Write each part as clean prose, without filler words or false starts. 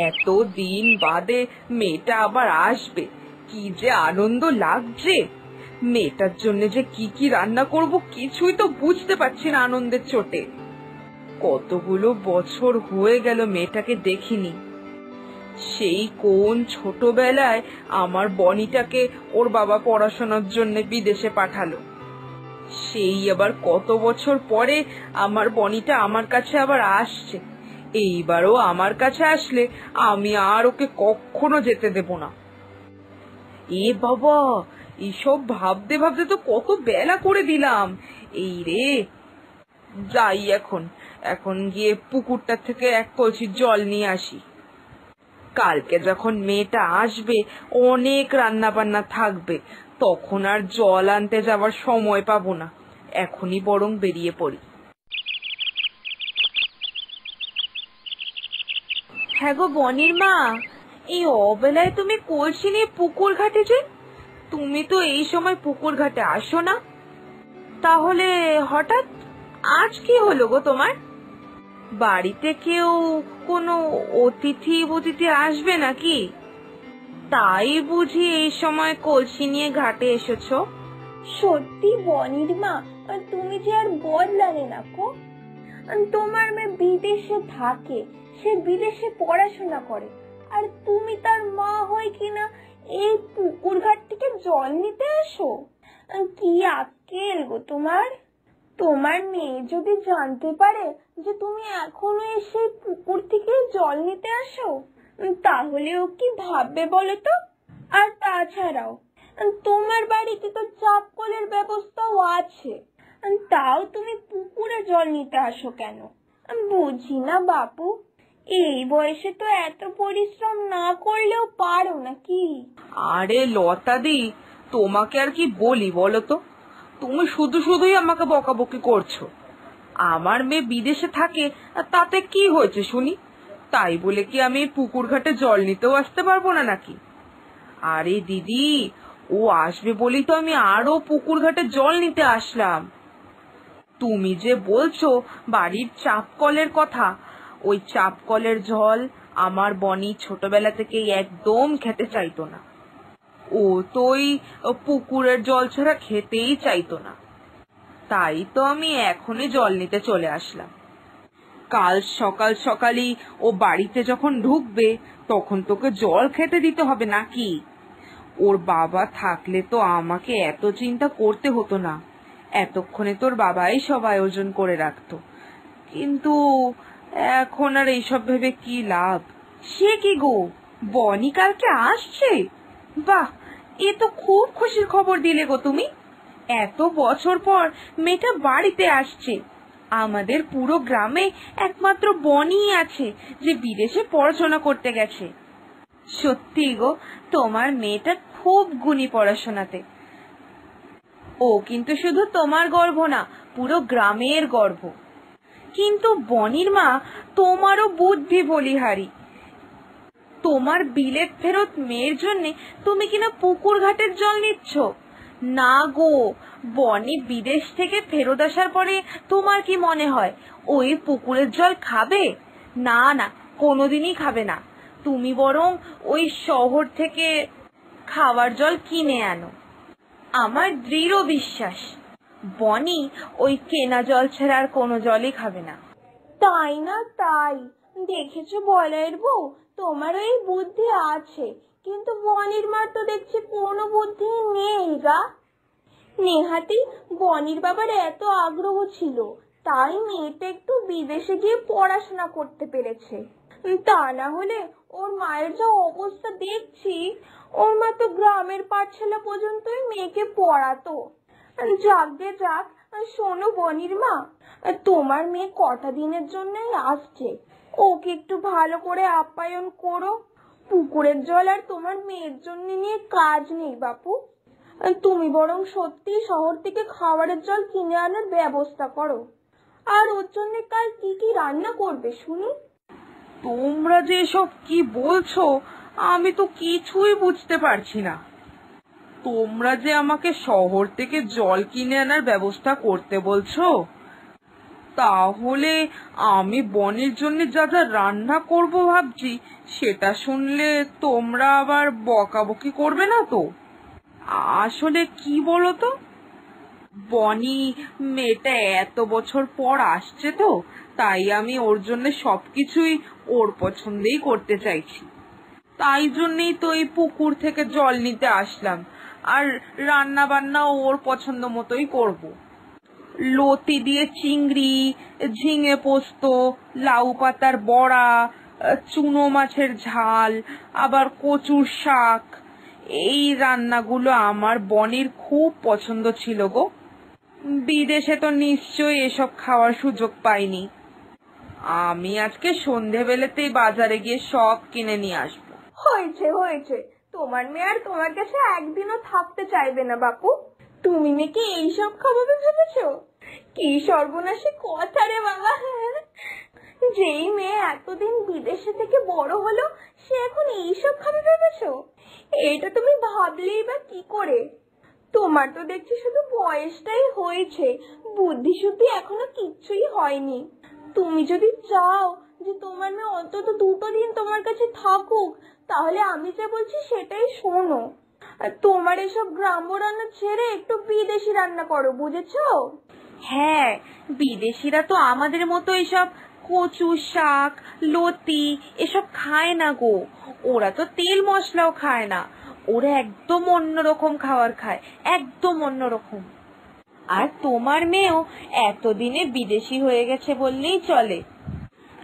এত দিন বাদে মেয়েটা আবার আসবে, কি যে আনন্দ লাগছে। মেয়েটার জন্য যে কি কি রান্না করব কিছুই তো বুঝতে পারছি না আনন্দের চোটে। কতগুলো বছর হয়ে গেল মেয়েটাকে দেখিনি। সেই কোন ছোটবেলায় আমার বনিটাকে ওর বাবা পড়াশোনার জন্য বিদেশে পাঠালো, সেই আবার কত বছর পরে আমার বনিটা আমার কাছে আবার আসছে। এইবারও আমার কাছে আসলে আমি আর ওকে কখনো যেতে দেব না। এ বাবা, এইসব ভাবতে ভাবতে তো কত বেলা করে দিলাম। এই রে, যাই এখন এখন গিয়ে পুকুরটা থেকে এক কলসি জল নিয়ে আসি। কালকে যখন মেয়েটা আসবে অনেক রান্না বান্না থাকবে, তখন আর জল আনতে যাওয়ার সময় পাবো না। এখনই বরং বেরিয়ে পড়ি। হ্যাঁ গো বনির মা, এই অবেলায় তুমি কলসি নিয়ে পুকুর ঘাটে যে? তুমি তো এই সময় পুকুর ঘাটে আসো না, তাহলে হঠাৎ আজ কি হলো গো তোমার? বাড়িতে কেউ কোনো অতিথি অতিথি আসবে নাকি? তাই বুঝি এই সময় কলসি নিয়ে ঘাটে এসেছো? সত্যি বনির মা, তুমি যে আর বদলালে না গো। তোমার মেয়ে বিদেশে থাকে, সে বিদেশে পড়াশোনা করে, আর তুমি তার মা হয়ে কিনা এই পুকুর ঘাট থেকে জল নিতে আসো? কি আক্কেল গো তোমার! তোমার মেয়ে যদি জানতে পারে যে তুমি এখনো এসে পুকুর থেকে জল নিতে আসো, তাহলে ও কি ভাববে বলো তো? আর তাছাড়াও তোমার বাড়িতে তো চাপ কলের ব্যবস্থাও আছে, তাও তুমি পুকুরে জল নিতে আসো কেন? বুঝি না বাপু, এই বয়সে তো এত পরিশ্রম না করলেও পারো নাকি? আরে লতাদি, তোমাকে আর কি বলি বলো তো? তুমি শুধু শুধুই আমাকে বকাবকি করছো। আমার মেয়ে বিদেশে থাকে, তাতে কি হয়েছে শুনি? তাই বলে কি আমি পুকুর ঘাটে জল নিতেও আসতে পারবো না নাকি? আরে দিদি, ও আসবে বলেই তো আমি আরো পুকুর ঘাটে জল নিতে আসলাম। তুমি যে বলছো বাড়ির চাপ কলের কথা, ওই চাপ কলের জল আমার বনি ছোটবেলা থেকেই একদম খেতে চাইতো না। ও তো ওই পুকুরের জল ছাড়া খেতেই চাইতো না। তাই তো আমি এখনই জল নিতে চলে আসলাম। কাল সকাল সকালই ও বাড়িতে যখন ঢুকবে, তখন তোকে জল খেতে দিতে হবে নাকি? ওর বাবা থাকলে তো আমাকে এত চিন্তা করতে হতো না। এতক্ষণে তোর বাবাই সব আয়োজন করে রাখতো। কিন্তু এখন আর এইসব ভেবে কি লাভ? সে কি গো, বনি কালকে আসছে? বাহ, এ তো খুব খুশির খবর দিলে গো তুমি। এত বছর পর মেয়েটা বাড়িতে আসছে। আমাদের পুরো গ্রামে একমাত্র বনিই আছে যে বিদেশে পড়াশোনা করতে গেছে। সত্যি গো, তোমার মেয়েটা খুব গুণী পড়াশোনাতে। ও কিন্তু শুধু তোমার গর্ব না, পুরো গ্রামের গর্ব। কিন্তু বনির মা, তোমারও বুদ্ধি বলিহারি। তোমার বিলেত ফেরত মেয়ের জন্য তুমি কিনা পুকুর ঘাটের জল নিচ্ছ? না গো, বনি বিদেশ থেকে ফেরত আসার পরে তোমার কি মনে হয় ওই পুকুরের জল খাবে? না না, কোনোদিনই খাবে না। তুমি বরং ওই শহর থেকে খাওয়ার জল কিনে আনো। আমার দৃঢ় বিশ্বাস বনি ওই কেনা জল ছাড়া আর কোনো জলই খাবে না। তাই না? তাই দেখেছো বলাইয়ের বউ, তোমার এই বুদ্ধি আছে, কিন্তু বনির মার তো দেখছি কোনো বুদ্ধি নেই গা। নেহাতি বনির বাবার এত আগ্রহ ছিল, তাই মেয়েটা একটু বিদেশে গিয়ে পড়াশোনা করতে পেরেছে। তা না হলে ওর মায়ের যা অবস্থা দেখছি, ওর মা তো গ্রামের পাঠশালা পর্যন্তই মেয়েকে পড়াতো। যাক গে যাক। শোনো বনির মা, তোমার মেয়ে কটা দিনের জন্যই আসছে, ওকে একটু ভালো করে আপ্যায়ন করো। পুকুরের জল আর তোমার মেয়ের জন্য নিয়ে কাজ নেই বাপু। তুমি বরং সত্যি শহর থেকে খাবারের জল কিনে আনার ব্যবস্থা করো। আর ওর জন্য কাল কি কি রান্না করবে শুনি? তোমরা যে এসব কি বলছো, আমি তো কিছুই বুঝতে পারছি না। তোমরা যে আমাকে শহর থেকে জল কিনে আনার ব্যবস্থা করতে বলছো, তাহলে আমি বনির জন্য যা যা রান্না করব ভাবছি, সেটা শুনলে তোমরা আবার বকাবকি করবে না তো? আসলে কি বলো তো, বনি মেয়েটা এত বছর পর আসছে তো, তাই আমি ওর জন্য সবকিছুই ওর পছন্দেই করতে চাইছি। তাই জন্যই তো এই পুকুর থেকে জল নিতে আসলাম, আর রান্না বান্না ওর পছন্দ মতোই করব। লতি দিয়ে চিংড়ি, ঝিঙে পোস্ত, লাউ পাতার বড়া, চুনো মাছের ঝাল, আবার কচুর শাক, এই রান্নাগুলো আমার বনির খুব পছন্দ ছিল গো। বিদেশে তো নিশ্চয়ই এসব খাওয়ার সুযোগ পাইনি। আমি আজকে সন্ধেবেলাতেই বাজারে গিয়ে সব কিনে নিয়ে আসবো। হয়েছে হয়েছে, তোমার মেয়ে আর তোমার কাছে একদিনও থাকতে চাইবে না বাপু। তুমি মেয়েকে এইসব খাওয়াবে ভেবেছো? কি সর্বনাশী কথা রে বাবা। যেই মেয়ে এতদিন বিদেশে থেকে বড় হলো, সে এখন এইসব খাবে ভেবেছো? এটা তুমি ভাবলেই বা কি করে? তোমার তো দেখছি শুধু বয়সটাই হয়েছে, বুদ্ধি শুদ্ধি এখনো কিচ্ছুই হয়নি। তুমি যদি চাও যে তোমার মেয়ে অন্তত 2টো দিন তোমার কাছে থাকুক, তাহলে আমি যা বলছি সেটাই শোনো। আর তোমার এসব গ্রাম্য রান্না ছেড়ে একটু বিদেশি রান্না করো, বুঝেছো? হ্যাঁ, বিদেশিরা তো আমাদের মতো এসব কচু শাক, লতি এসব খায় না গো। ওরা তো তেল মশলাও খায় না, ওরা একদম অন্যরকম খাবার খায়, একদম অন্যরকম। আর তোমার মেয়েও এতদিনে বিদেশি হয়ে গেছে বললেই চলে,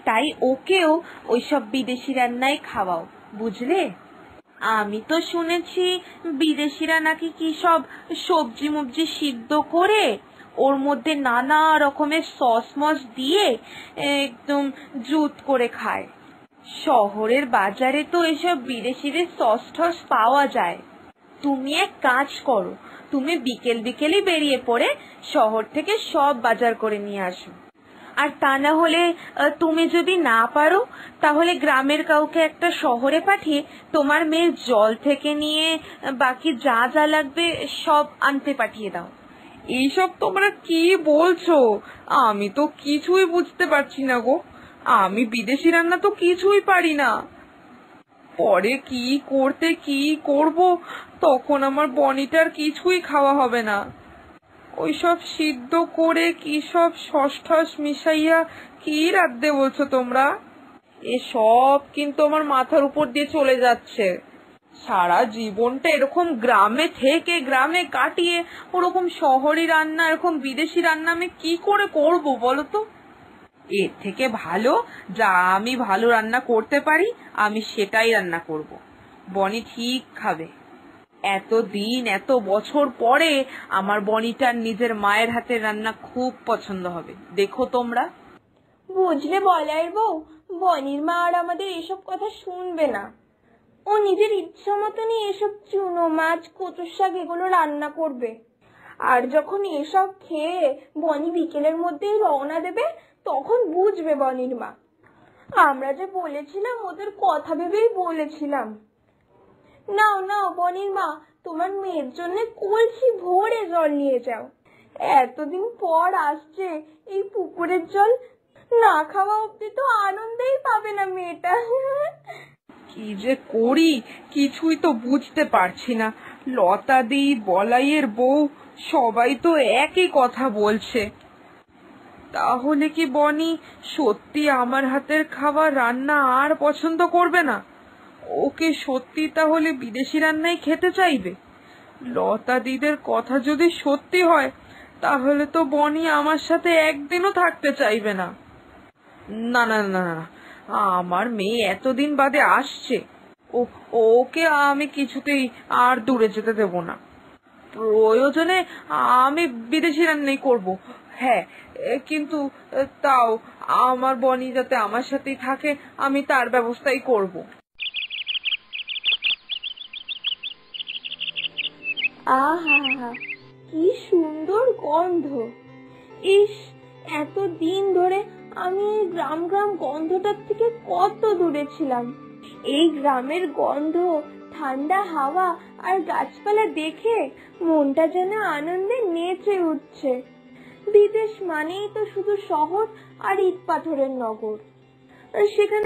তাই ওকেও ওইসব বিদেশি রান্নাই খাওয়াও, বুঝলে? আমি তো শুনেছি বিদেশিরা নাকি কি সব সবজি মবজি সিদ্ধ করে ওর মধ্যে নানা রকমের সস মস দিয়ে একদম জুত করে খায়। শহরের বাজারে তো এসব বিদেশিদের সস টস পাওয়া যায়। তুমি এক কাজ করো, তুমি বিকেল বিকেলই বেরিয়ে পড়ে শহর থেকে সব বাজার করে নিয়ে আসো। আর তা না হলে তুমি যদি না পারো, তাহলে গ্রামের কাউকে একটা শহরে পাঠিয়ে তোমার মেয়ের জল থেকে নিয়ে বাকি যা যা লাগবে সব আনতে পাঠিয়ে দাও। এইসব তোমরা কি বলছো? আমি তো কিছুই বুঝতে পারছি না গো। আমি বিদেশি রান্না তো কিছুই পারি না। পরে কি করতে কি করব, তখন আমার বনিটার কিছুই খাওয়া হবে না। ওইসব সিদ্ধ করে কি সব ষষ্ঠস মিশাইয়া কি রাঁধতে বলছো তোমরা? এসব কিন্তু আমার মাথার উপর দিয়ে চলে যাচ্ছে। সারা জীবনটা এরকম গ্রামে থেকে গ্রামে কাটিয়ে ওরকম শহরি রান্না, এরকম বিদেশি রান্না আমি কি করে করব বলো তো? এর থেকে ভালো যা আমি ভালো রান্না করতে পারি আমি সেটাই রান্না করব। বনি ঠিক খাবে। এতদিন এত বছর পরে আমার বনিটার নিজের মায়ের হাতের রান্না খুব পছন্দ হবে, দেখো তোমরা। বুঝলে বলাইয়ের বউ, বনির মা আর আমাদের এসব কথা শুনবে না। ও নিজের ইচ্ছা মতনই এসব চুনো মাছ, কচুর শাক এগুলো রান্না করবে। আর যখন এসব খেয়ে বনি বিকেলের মধ্যেই রওনা দেবে, তখন বুঝবে বনির মা। আমরা যে বলেছিলাম ওদের কথা ভেবেই বলেছিলাম। নাও নাও বনির মা, তোমার মেয়ের জন্য কলসি ভরে জল নিয়ে যাও। এতদিন পর আসছে, এই পুকুরের জল না খাওয়া অব্দি তো আনন্দেই পাবে না মেয়েটা। কি যে করি কিছুই তো বুঝতে পারছি না। লতাদি, বলাইয়ের বউ সবাই তো একই কথা বলছে। তাহলে কি বনি সত্যি আমার হাতের খাবার রান্না আর পছন্দ করবে না? ওকে সত্যি তাহলে বিদেশি রান্নাই খেতে চাইবে? লতা দিদের কথা যদি সত্যি হয়, তাহলে তো বনি আমার সাথে একদিনও থাকতে চাইবে না। না না না না, আমার মেয়ে এতদিন বাদে আসছে, ও ওকে আমি কিছুতেই আর দূরে যেতে দেব না। প্রয়োজনে আমি বিদেশি রান্নাই করব, হ্যাঁ, কিন্তু তাও আমার বনি যাতে আমার সাথেই থাকে আমি তার ব্যবস্থাই করব। আহা, কি সুন্দর গন্ধ! ইস, এতদিন ধরে আমি এই গ্রাম গ্রাম গন্ধটার থেকে কত দূরে ছিলাম। এই গ্রামের গন্ধ, ঠান্ডা হাওয়া আর গাছপালা দেখে মনটা যেন আনন্দে নেচে উঠছে। বিদেশ মানেই তো শুধু শহর আর ইট পাথরের নগর। সেখানে